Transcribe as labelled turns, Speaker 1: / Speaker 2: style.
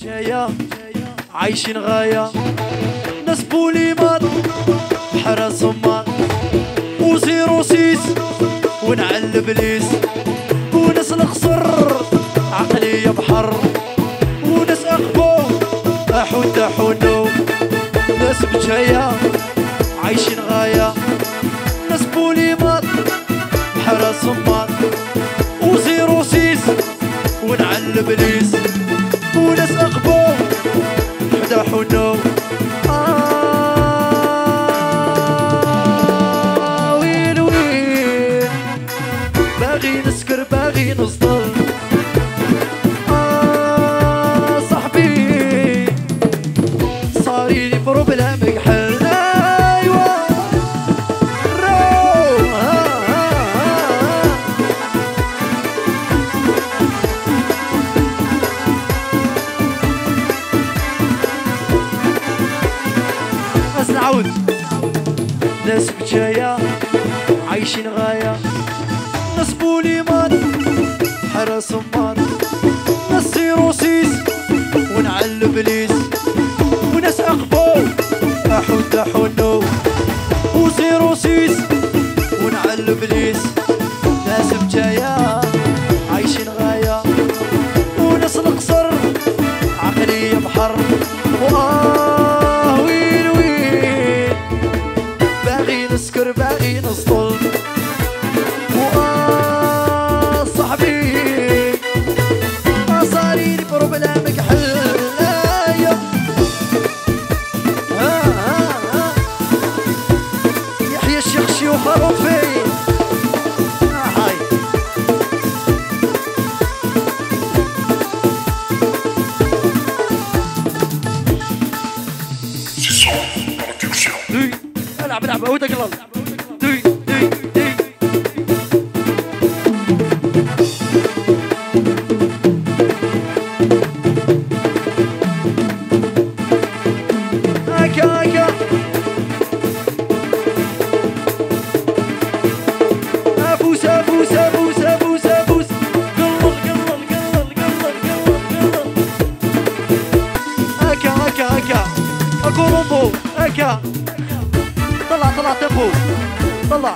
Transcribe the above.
Speaker 1: بجاية عايشين غاية، ناس بوليمات بحر صمار وزيرو سيس ونعل بليس، وناس القصر عقلية بحر، وناس أخبو أحون تحونو. ناس بجاية عايشين غاية، ناس بوليمات بحر صمار وزيرو سيس ونعل بليس، وناس أخبو حدا حونو. وين وين باغي نسكر باغي نصدر، صاحبي صاريلي بروبلام يحل. ايوا رو بس نعود. ناس بجاية عايشين غاية، ناس بوليمان حرا صمان، ناس سيروسيس ونعل بليس، وناس أخبو أحون تحونو وسيروسيس ونعل بليس. ناس بجاية عايشين غاية، وناس القصر عقلية بحر. وين وين باغي نسكر باغي نسطل، صاحبي صاريلي بروبلامك حلايا. يحيى الشيخ شيوخ روفي هاي العب العب ودك الله. طلع تبو طلع